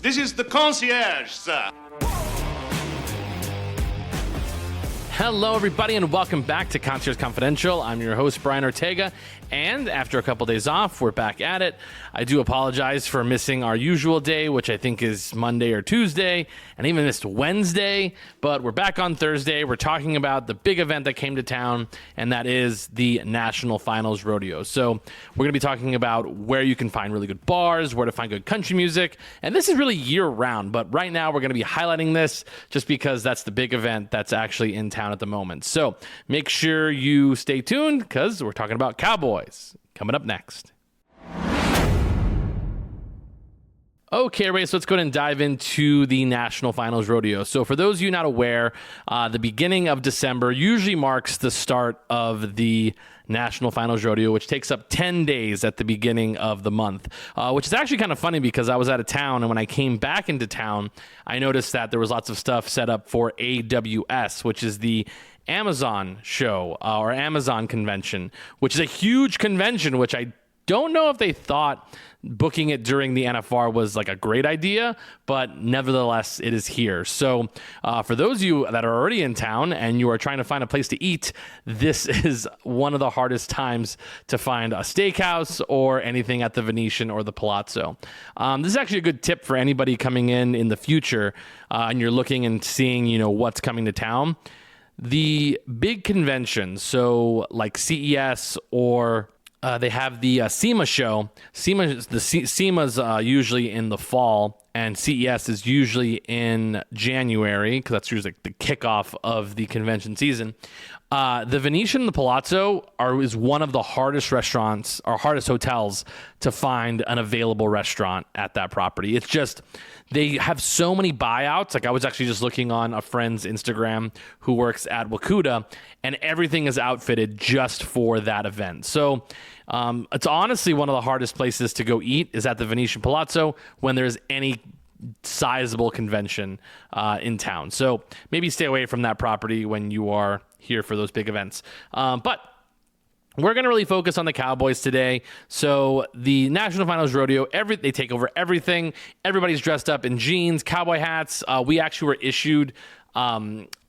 This is the concierge, sir. Hello, everybody, and welcome back to Concierge Confidential. I'm your host, Brian Ortega, and after a couple days off, we're back at it. I do apologize for missing our usual day, which I think is Monday or Tuesday, and even missed Wednesday, but we're back on Thursday. We're talking about the big event that came to town, and that is the National Finals Rodeo. So we're going to be talking about where you can find really good bars, where to find good country music, and this is really year-round, but right now we're going to be highlighting this just because that's the big event that's actually in town at the moment. So make sure you stay tuned because we're talking about Cowboys coming up next. Okay, everybody, so let's go ahead and dive into the National Finals Rodeo. So for those of you not aware, the beginning of December usually marks the start of the National Finals Rodeo, which takes up 10 days at the beginning of the month, which is actually kind of funny because I was out of town, and when I came back into town, I noticed that there was lots of stuff set up for AWS, which is the Amazon show or Amazon convention, which is a huge convention, which I don't know if they thought booking it during the NFR was like a great idea, but nevertheless, it is here. So for those of you that are already in town and you are trying to find a place to eat, this is one of the hardest times to find a steakhouse or anything at the Venetian or the Palazzo. This is actually a good tip for anybody coming in the future and you're looking and seeing, what's coming to town. The big conventions, so like CES or they have the SEMA show. SEMA's usually in the fall, and CES is usually in January because that's usually the kickoff of the convention season. The Venetian and the Palazzo is one of the hardest restaurants or hardest hotels to find an available restaurant at that property. It's just, they have so many buyouts. Like I was actually just looking on a friend's Instagram who works at Wakuda, and everything is outfitted just for that event. So it's honestly one of the hardest places to go eat is at the Venetian Palazzo when there's any sizable convention in town. So maybe stay away from that property when you are here for those big events. But we're going to really focus on the Cowboys today. So the National Finals Rodeo, they take over everything. Everybody's dressed up in jeans, cowboy hats. We actually were issued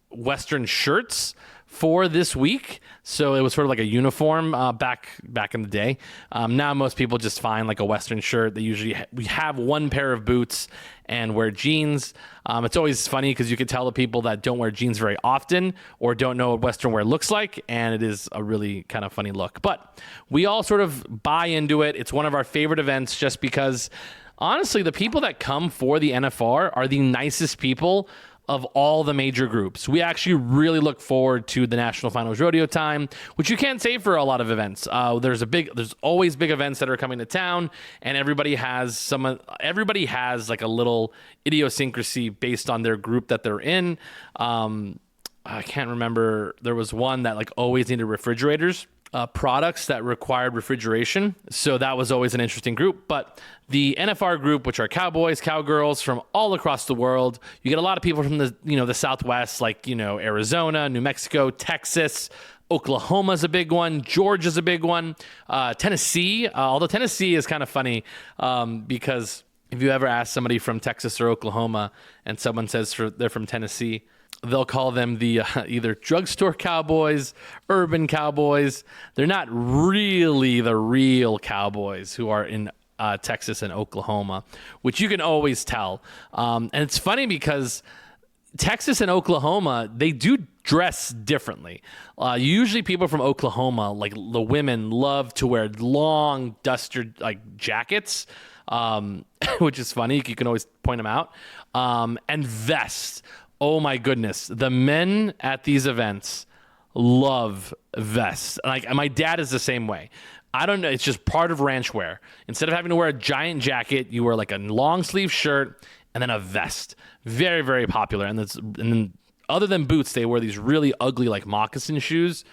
Western shirts for this week, so it was sort of like a uniform back in the day. Now most people just find like a Western shirt. We have one pair of boots and wear jeans. It's always funny because you can tell the people that don't wear jeans very often or don't know what Western wear looks like, and it is a really kind of funny look. But we all sort of buy into it. It's one of our favorite events just because, honestly, the people that come for the NFR are the nicest people of all the major groups. We actually really look forward to the National Finals Rodeo time, which you can't say for a lot of events. There's always big events that are coming to town, and everybody has like a little idiosyncrasy based on their group that they're in. I can't remember. There was one that like always needed refrigerators. Products that required refrigeration. So that was always an interesting group. But the NFR group, which are cowboys, cowgirls from all across the world, you get a lot of people from the Southwest, like, Arizona, New Mexico, Texas, Oklahoma's a big one. Georgia's a big one. Tennessee, although Tennessee is kind of funny because if you ever ask somebody from Texas or Oklahoma and someone says they're from Tennessee, they'll call them the either drugstore cowboys, urban cowboys. They're not really the real cowboys who are in Texas and Oklahoma, which you can always tell. And it's funny because Texas and Oklahoma, they do dress differently. Usually people from Oklahoma, like the women, love to wear long duster like jackets, which is funny. You can always point them out. And vests. Oh my goodness. The men at these events love vests. Like my dad is the same way. I don't know. It's just part of ranch wear. Instead of having to wear a giant jacket, you wear like a long sleeve shirt and then a vest. Very, very popular. And then other than boots, they wear these really ugly like moccasin shoes.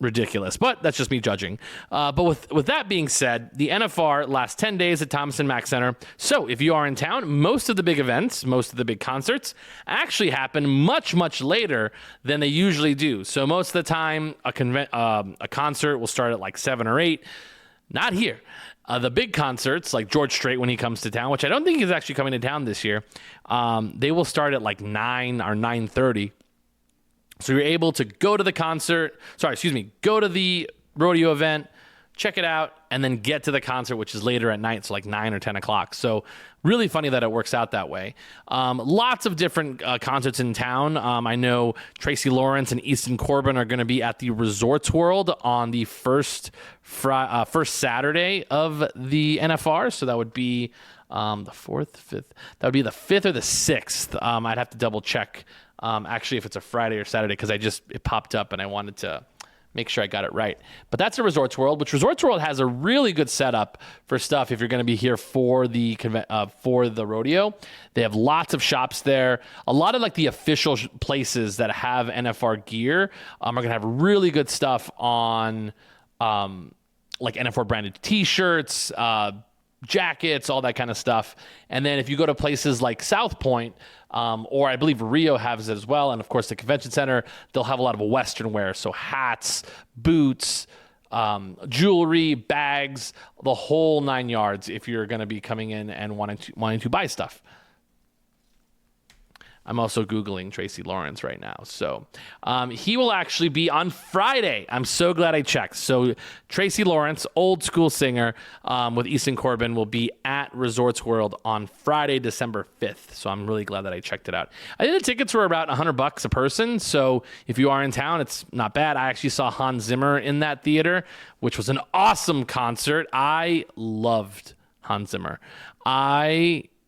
Ridiculous, but that's just me judging. But with that being said, the NFR lasts 10 days at Thomas & Mack Center. So if you are in town, most of the big events, most of the big concerts actually happen much, much later than they usually do. So most of the time, a concert will start at like 7 or 8. Not here. The big concerts, like George Strait when he comes to town, which I don't think he's actually coming to town this year, they will start at like 9 or 9:30. So you're able to go to the go to the rodeo event, check it out, and then get to the concert, which is later at night, so like 9 or 10 o'clock. So really funny that it works out that way. Lots of different concerts in town. I know Tracy Lawrence and Easton Corbin are going to be at the Resorts World on the first Saturday of the NFR. So that would be the 4th, 5th. That would be the 5th or the 6th. I'd have to double check actually if it's a Friday or Saturday, because it popped up and I wanted to make sure I got it right. But that's the Resorts World, which Resorts World has a really good setup for stuff if you're going to be here for the rodeo. They have lots of shops there. A lot of like the official places that have NFR gear are going to have really good stuff on like NFR branded t-shirts, jackets, all that kind of stuff. And then if you go to places like South Point, or I believe Rio has it as well, and of course the convention center, they'll have a lot of Western wear, so hats, boots, jewelry, bags, the whole 9 yards if you're going to be coming in and wanting to buy stuff. I'm also Googling Tracy Lawrence right now. So he will actually be on Friday. I'm so glad I checked. So Tracy Lawrence, old school singer with Easton Corbin, will be at Resorts World on Friday, December 5th. So I'm really glad that I checked it out. I think the tickets were about $100 a person. So if you are in town, it's not bad. I actually saw Hans Zimmer in that theater, which was an awesome concert. I loved Hans Zimmer.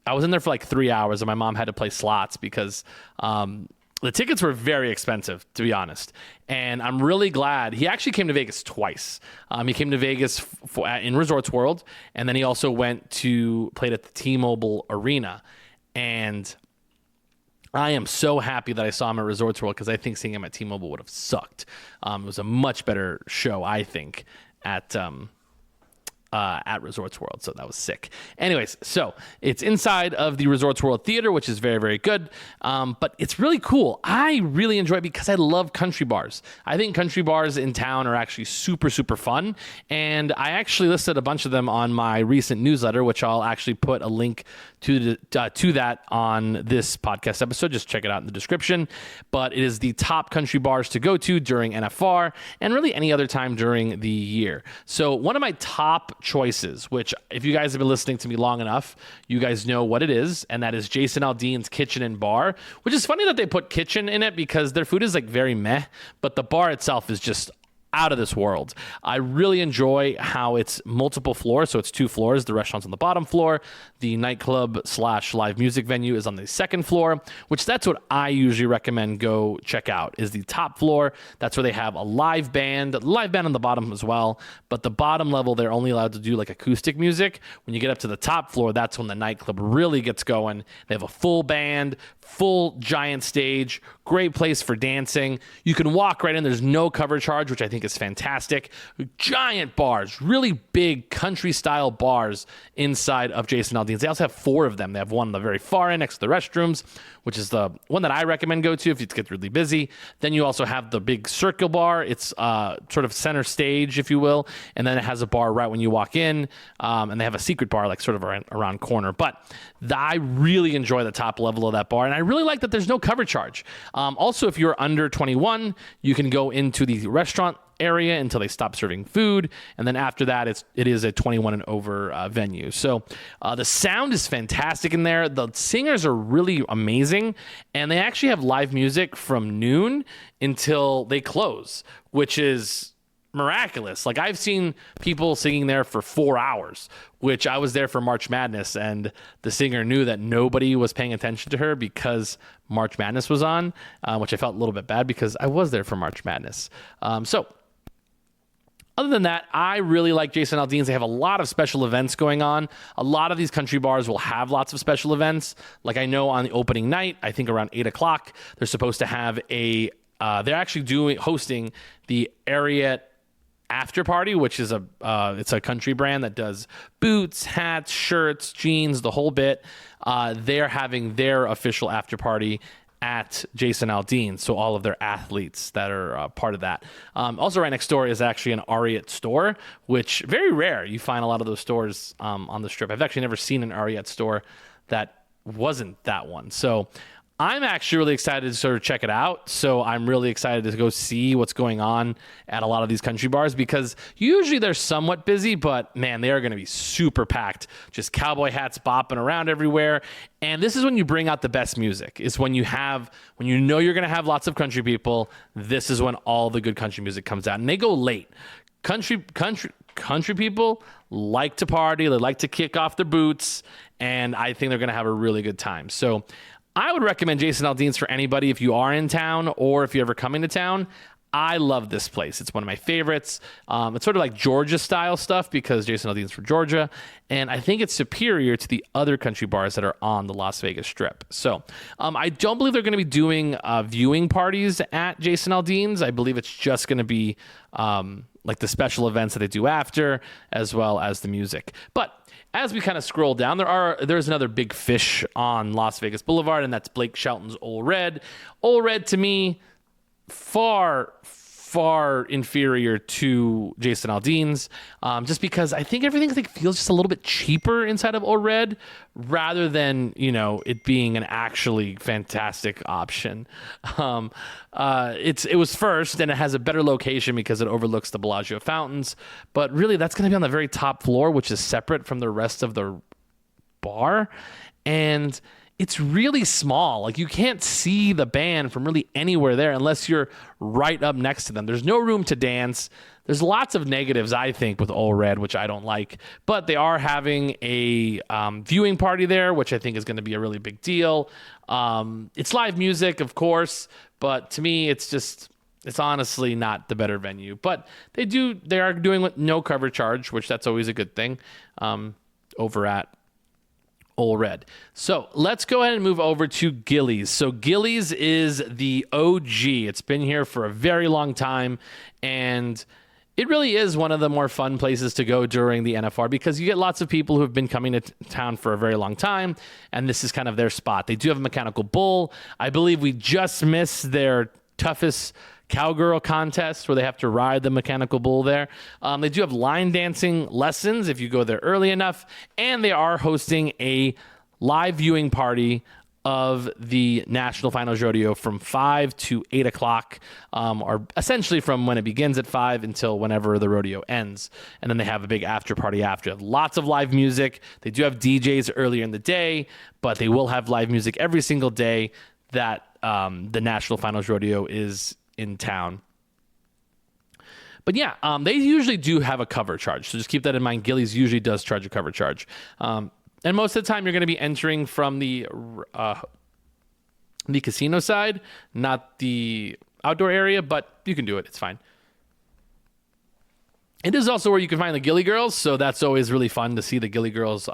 I was in there for like 3 hours and my mom had to play slots because the tickets were very expensive, to be honest. And I'm really glad. He actually came to Vegas twice. He came to Vegas in Resorts World, and then he also played at the T-Mobile Arena. And I am so happy that I saw him at Resorts World because I think seeing him at T-Mobile would have sucked. It was a much better show, I think, at Resorts World, so that was sick. Anyways, so it's inside of the Resorts World Theater, which is very, very good, but it's really cool. I really enjoy it because I love country bars. I think country bars in town are actually super, super fun, and I actually listed a bunch of them on my recent newsletter, which I'll actually put a link to that on this podcast episode. Just check it out in the description. But it is the top country bars to go to during NFR and really any other time during the year. So one of my top choices, which if you guys have been listening to me long enough, you guys know what it is, and that is Jason Aldean's Kitchen and Bar, which is funny that they put kitchen in it because their food is like very meh, but the bar itself is just out of this world. I really enjoy how it's multiple floors. So it's 2 floors. The restaurant's on the bottom floor. The nightclub / live music venue is on the second floor, which that's what I usually recommend go check out is the top floor. That's where they have a live band on the bottom as well. But the bottom level, they're only allowed to do like acoustic music. When you get up to the top floor, that's when the nightclub really gets going. They have a full band, full giant stage, great place for dancing. You can walk right in. There's no cover charge, which I think is fantastic. Giant bars, really big country style bars inside of Jason Aldean's. They also have 4 of them. They have one on the very far end next to the restrooms, which is the one that I recommend go to if it gets really busy. Then you also have the big circle bar. It's sort of center stage, if you will. And then it has a bar right when you walk in. And they have a secret bar like sort of around corner. But I really enjoy the top level of that bar. And I really like that there's no cover charge. Also, if you're under 21, you can go into the restaurant area until they stop serving food, and then after that it is a 21 and over venue. So the sound is fantastic in there. The singers are really amazing, and they actually have live music from noon until they close, which is miraculous. Like I've seen people singing there for 4 hours, which I was there for March Madness, and the singer knew that nobody was paying attention to her because March Madness was on, which I felt a little bit bad because I was there for March Madness. So other than that, I really like Jason Aldean's. They have a lot of special events going on. A lot of these country bars will have lots of special events. Like I know on the opening night, I think around 8 o'clock, they're supposed to have they're actually hosting the Ariat After Party, which is it's a country brand that does boots, hats, shirts, jeans, the whole bit. They're having their official after party at Jason Aldean, so all of their athletes that are part of that. Also, right next door is actually an Ariat store, which very rare. You find a lot of those stores on the Strip. I've actually never seen an Ariat store that wasn't that one. So I'm actually really excited to sort of check it out. So I'm really excited to go see what's going on at a lot of these country bars, because usually they're somewhat busy, but man, they are going to be super packed. Just cowboy hats bopping around everywhere. And this is when you bring out the best music. Is when you know you're going to have lots of country people. This is when all the good country music comes out, and they go late. Country people like to party. They like to kick off their boots, and I think they're going to have a really good time. So I would recommend Jason Aldean's for anybody if you are in town or if you're ever coming to town. I love this place. It's one of my favorites. It's sort of like Georgia style stuff because Jason Aldean's from Georgia, and I think it's superior to the other country bars that are on the Las Vegas Strip. So I don't believe they're going to be doing viewing parties at Jason Aldean's. I believe it's just going to be like the special events that they do after, as well as the music. But as we kind of scroll down, there's another big fish on Las Vegas Boulevard, and that's Blake Shelton's Ole Red. Ole Red, to me, far inferior to Jason Aldean's, just because I think everything feels just a little bit cheaper inside of Ole Red, rather than it being an actually fantastic option. It was first, and it has a better location because it overlooks the Bellagio fountains. But really, that's going to be on the very top floor, which is separate from the rest of the bar, and it's really small. Like, you can't see the band from really anywhere there unless you're right up next to them. There's no room to dance. There's lots of negatives, I think, with Ole Red, which I don't like. But they are having a viewing party there, which I think is going to be a really big deal. It's live music, of course, but to me, it's honestly not the better venue. But they are doing with no cover charge, which that's always a good thing over at Ole Red. So let's go ahead and move over to Gilley's. So Gilley's is the OG. It's been here for a very long time, and it really is one of the more fun places to go during the NFR because you get lots of people who have been coming to town for a very long time, and this is kind of their spot. They do have a mechanical bull. I believe we just missed their toughest cowgirl contest where they have to ride the mechanical bull there. They do have line dancing lessons if you go there early enough, and they are hosting a live viewing party of the National Finals Rodeo from 5 to 8 o'clock, or essentially from when it begins at 5 until whenever the rodeo ends. And then they have a big after party after. Lots of live music. They do have DJs earlier in the day, but they will have live music every single day that the National Finals Rodeo is in town. But yeah, they usually do have a cover charge. So just keep that in mind. Gilley's usually does charge a cover charge. And most of the time you're going to be entering from the casino side, not the outdoor area, but you can do it. It's fine. It is also where you can find the Gilley girls. So that's always really fun to see the Gilley girls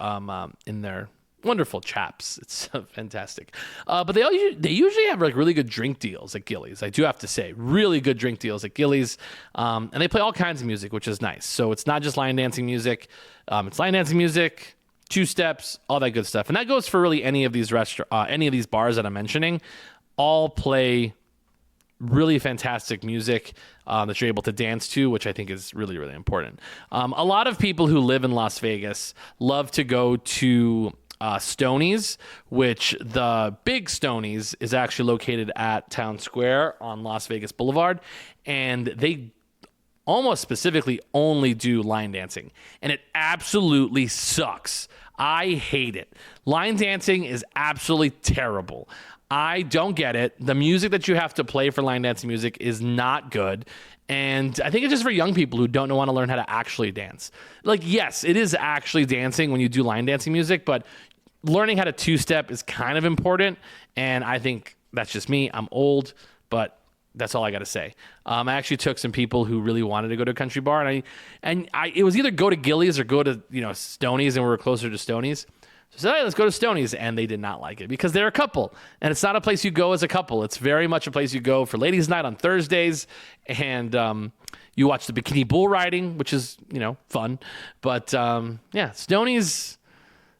in their wonderful chaps. It's fantastic. But they usually have like really good drink deals at Gilley's. I do have to say, really good drink deals at Gilley's. And they play all kinds of music, which is nice. So it's not just line dancing music. It's line dancing music, two steps, all that good stuff. And that goes for really any of these any of these bars that I'm mentioning. All play really fantastic music that you're able to dance to, which I think is really, really important. A lot of people who live in Las Vegas love to go to Stoney's, which the big Stoney's is actually located at Town Square on Las Vegas Boulevard, and they almost specifically only do line dancing, and it absolutely sucks. I hate it. Line dancing is absolutely terrible. I don't get it. The music that you have to play for line dancing music is not good. And I think it's just for young people who don't want to learn how to actually dance. Like, yes, it is actually dancing when you do line dancing music, but learning how to two-step is kind of important. And I think that's just me. I'm old, but that's all I got to say. I actually took some people who really wanted to go to a country bar, and it was either go to Gilley's or go to Stoney's, and we were closer to Stoney's. So I said, hey, let's go to Stoney's, and they did not like it because they're a couple, and it's not a place you go as a couple. It's very much a place you go for ladies' night on Thursdays, and you watch the bikini bull riding, which is fun. But yeah, Stoney's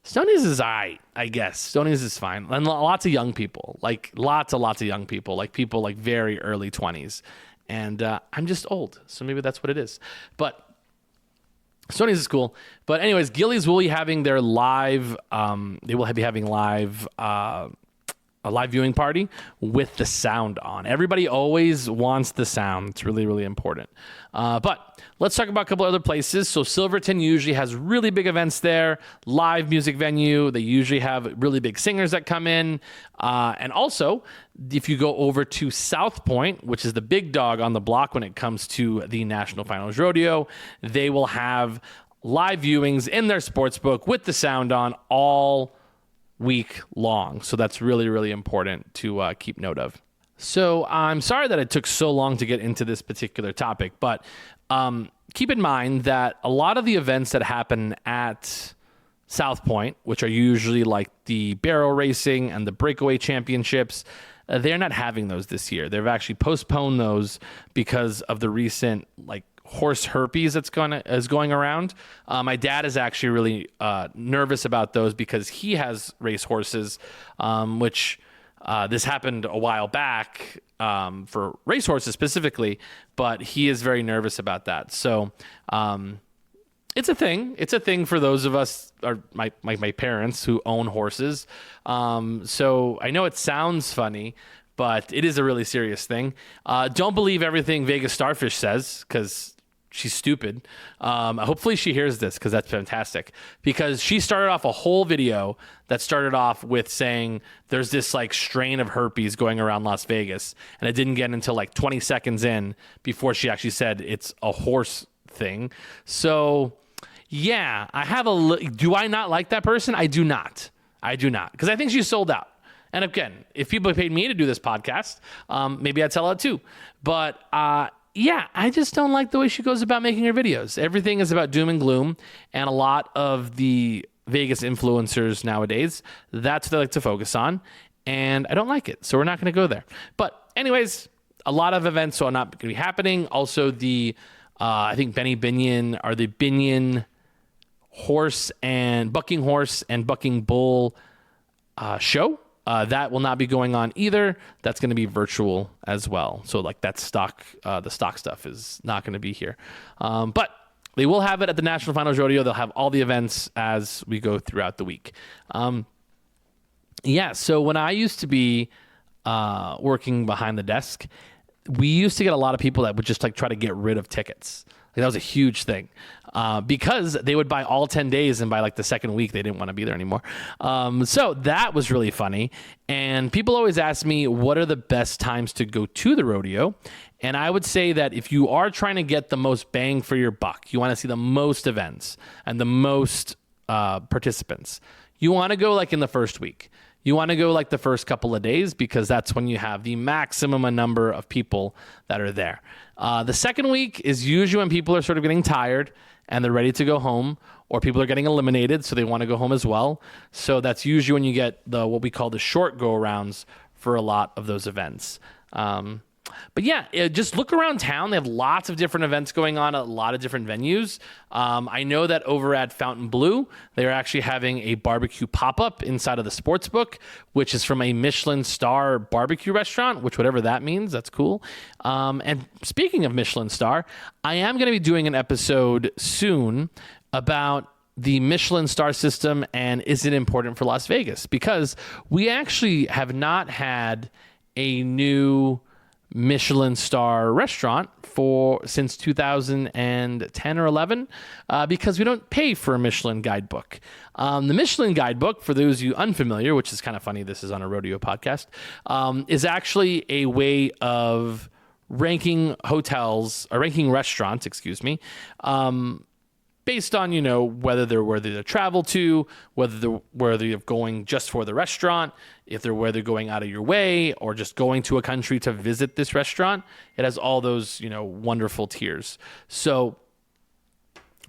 Stoney's is I guess. Stoney's is fine. And lots of young people, like lots of young people, like people like very early 20s. And I'm just old, so maybe that's what it is. But Stoney's is cool. But anyways, Gillies will be having their live, they will be having a live viewing party with the sound on. Everybody always wants the sound. It's really, really important. But let's talk about a couple other places. So Silverton usually has really big events there, live music venue. They usually have really big singers that come in. And also, if you go over to South Point, which is the big dog on the block when it comes to the National Finals Rodeo, they will have live viewings in their sports book with the sound on all week long. So that's really, really important to keep note of. So I'm sorry that it took so long to get into this particular topic, but keep in mind that a lot of the events that happen at South Point, which are usually like the barrel racing and the breakaway championships, they're not having those this year. They've actually postponed those because of the recent like horse herpes that's going around. My dad is actually really nervous about those because he has race horses, which this happened a while back for racehorses specifically, but he is very nervous about that. So it's a thing. It's a thing for those of us, or my parents who own horses. So I know it sounds funny, but it is a really serious thing. Don't believe everything Vegas Starfish says, because she's stupid. Hopefully she hears this, because that's fantastic. Because she started off a whole video that started off with saying there's this like strain of herpes going around Las Vegas, and it didn't get until like 20 seconds in before she actually said it's a horse thing. So yeah, do I not like that person? I do not, because I think she's sold out. And again, if people paid me to do this podcast, maybe I'd sell out too. But yeah, I just don't like the way she goes about making her videos. Everything is about doom and gloom, and a lot of the Vegas influencers nowadays, that's what they like to focus on, and I don't like it, so we're not going to go there. But anyways, a lot of events are not going to be happening. Also, the I think Benny Binion, or the Binion horse and bucking bull show. That will not be going on either. That's going to be virtual as well. So like that stock, the stock stuff is not going to be here. But they will have it at the National Finals Rodeo. They'll have all the events as we go throughout the week. Yeah, so when I used to be working behind the desk, we used to get a lot of people that would just like try to get rid of tickets. Like, that was a huge thing because they would buy all 10 days, and by like the second week, they didn't want to be there anymore. So that was really funny. And people always ask me, what are the best times to go to the rodeo? And I would say that if you are trying to get the most bang for your buck, you want to see the most events and the most participants, you want to go like in the first week. You want to go like the first couple of days, because that's when you have the maximum number of people that are there. The second week is usually when people are sort of getting tired and they're ready to go home, or people are getting eliminated, so they want to go home as well. So that's usually when you get what we call the short go-arounds for a lot of those events. But yeah, just look around town. They have lots of different events going on at a lot of different venues. I know that over at Fontainebleau, they're actually having a barbecue pop-up inside of the sportsbook, which is from a Michelin star barbecue restaurant, which whatever that means, that's cool. And speaking of Michelin star, I am going to be doing an episode soon about the Michelin star system and is it important for Las Vegas? Because we actually have not had a new Michelin star restaurant since 2010 or 11 because we don't pay for a Michelin guidebook. The Michelin guidebook, for those of you unfamiliar, which is kind of funny, this is on a rodeo podcast, is actually a way of ranking restaurants, based on, whether they're worthy to travel to, whether they're worthy of going just for the restaurant, if they're whether going out of your way or just going to a country to visit this restaurant. It has all those, wonderful tiers. So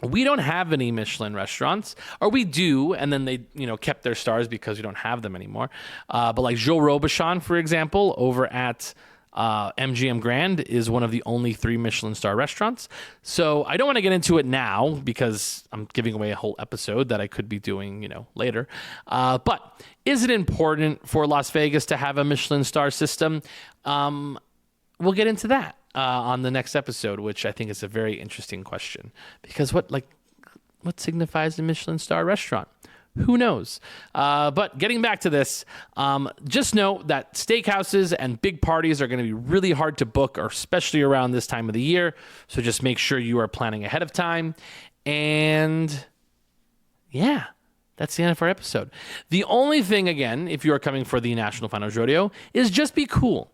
we don't have any Michelin restaurants, or we do, and then they, kept their stars because we don't have them anymore. But like Joe Robuchon, for example, over at MGM Grand is one of the only 3 Michelin star restaurants. So I don't want to get into it now because I'm giving away a whole episode that I could be doing, later. But is it important for Las Vegas to have a Michelin star system? We'll get into that on the next episode, which I think is a very interesting question, because what signifies a Michelin star restaurant? Who knows? But getting back to this, just know that steakhouses and big parties are going to be really hard to book, or especially around this time of the year. So just make sure you are planning ahead of time. And yeah, that's the NFR episode. The only thing, again, if you are coming for the National Finals Rodeo, is just be cool.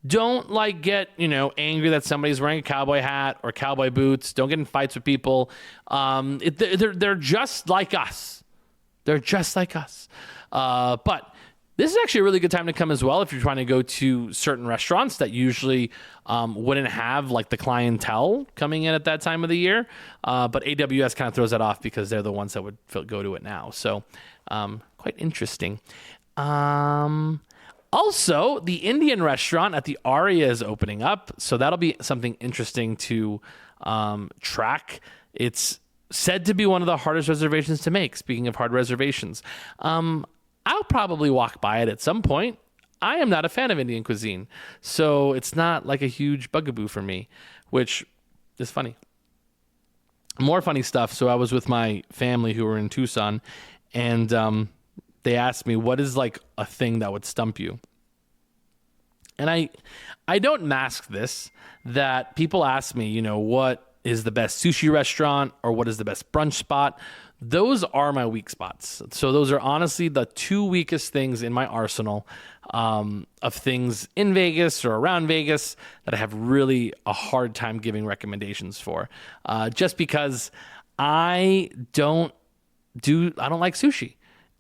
Don't get, angry that somebody's wearing a cowboy hat or cowboy boots. Don't get in fights with people. They're just like us. They're just like us. But this is actually a really good time to come as well if you're trying to go to certain restaurants that usually wouldn't have the clientele coming in at that time of the year. But AWS kind of throws that off because they're the ones that would go to it now. So quite interesting. Also, the Indian restaurant at the Aria is opening up, so that'll be something interesting to track. It's said to be one of the hardest reservations to make. Speaking of hard reservations, I'll probably walk by it at some point. I am not a fan of Indian cuisine, so it's not like a huge bugaboo for me, which is funny. More funny stuff. So I was with my family who were in Tucson, and they asked me, what is a thing that would stump you? And I don't mask this, that people ask me, what is the best sushi restaurant or what is the best brunch spot? Those are my weak spots. So those are honestly the 2 weakest things in my arsenal of things in Vegas or around Vegas that I have really a hard time giving recommendations for. Just because I don't like sushi.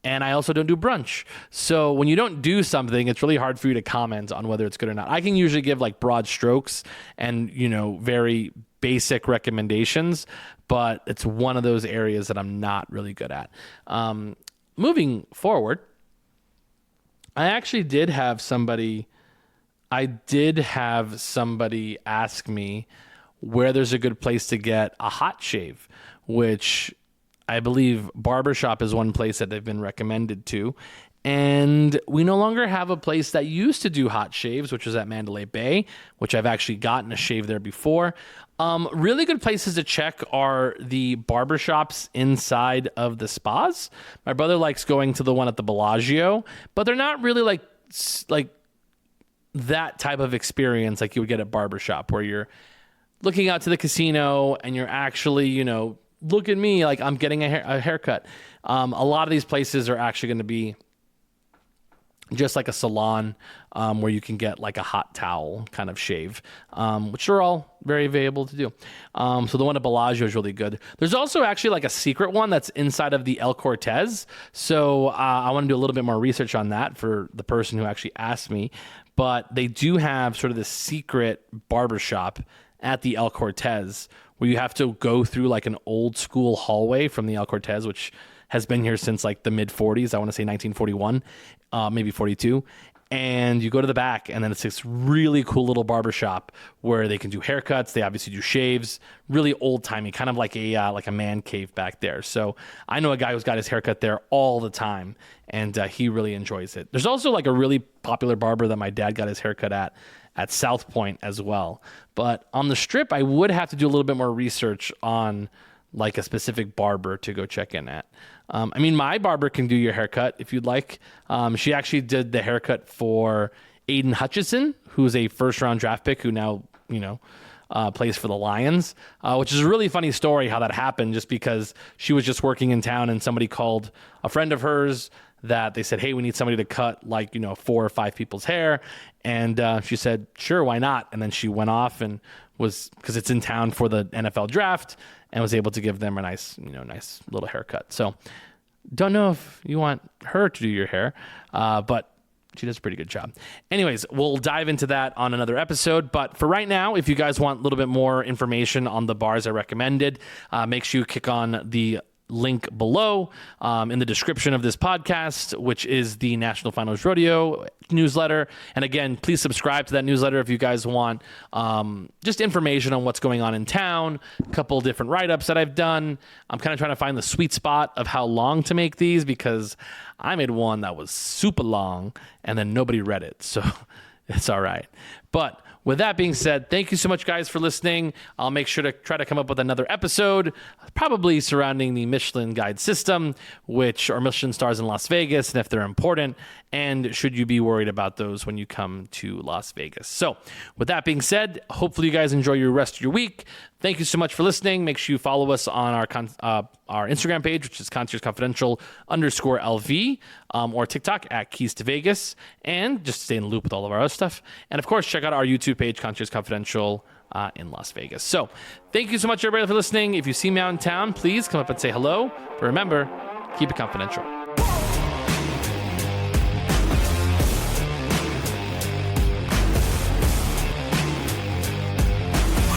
And I also don't do brunch. So when you don't do something, it's really hard for you to comment on whether it's good or not. I can usually give broad strokes and, very basic recommendations, but it's one of those areas that I'm not really good at. Moving forward, I actually did have somebody ask me where there's a good place to get a hot shave, which I believe Barbershop is one place that they've been recommended to. And we no longer have a place that used to do hot shaves, which was at Mandalay Bay, which I've actually gotten a shave there before. Really good places to check are the barbershops inside of the spas. My brother likes going to the one at the Bellagio, but they're not really like that type of experience like you would get at Barbershop, where you're looking out to the casino and you're actually, look at me, like I'm getting a haircut. A lot of these places are actually going to be just like a salon where you can get like a hot towel kind of shave, which are all very available to do. So the one at Bellagio is really good. There's also actually like a secret one that's inside of the El Cortez. So I want to do a little bit more research on that for the person who actually asked me. But they do have sort of this secret barbershop at the El Cortez where you have to go through like an old school hallway from the El Cortez, which has been here since like the mid 40s. I want to say 1941, maybe 42. And you go to the back, and then it's this really cool little barbershop where they can do haircuts. They obviously do shaves, really old timey, kind of like a man cave back there. So I know a guy who's got his haircut there all the time, and he really enjoys it. There's also like a really popular barber that my dad got his haircut at South Point as well. But on the Strip, I would have to do a little bit more research on like a specific barber to go check in at. I mean, my barber can do your haircut if you'd like. She actually did the haircut for Aiden Hutchinson, who's a first-round draft pick who now, plays for the Lions, which is a really funny story how that happened, just because she was just working in town and somebody called a friend of hers that they said, hey, we need somebody to cut 4 or 5 people's hair. And she said, sure, why not? And then she went off and was, because it's in town for the NFL draft, and was able to give them a nice little haircut. So don't know if you want her to do your hair, but she does a pretty good job. Anyways, we'll dive into that on another episode. But for right now, if you guys want a little bit more information on the bars I recommended, make sure you click on the link below in the description of this podcast, which is the National Finals Rodeo newsletter. And again, please subscribe to that newsletter if you guys want just information on what's going on in town, a couple different write-ups that I've done. I'm kind of trying to find the sweet spot of how long to make these, because I made one that was super long and then nobody read it. So it's all right. But with that being said, thank you so much, guys, for listening. I'll make sure to try to come up with another episode, probably surrounding the Michelin guide system, or Michelin stars in Las Vegas, and if they're important, and should you be worried about those when you come to Las Vegas. So with that being said, hopefully you guys enjoy your rest of your week. Thank you so much for listening. Make sure you follow us on our Instagram page, which is conciergeconfidential_LV, or TikTok at Keys to Vegas, and just stay in the loop with all of our other stuff. And of course, check out our YouTube page, Concierge Confidential, in Las Vegas. So thank you so much, everybody, for listening. If you see me out in town, please come up and say hello. But remember, keep it confidential.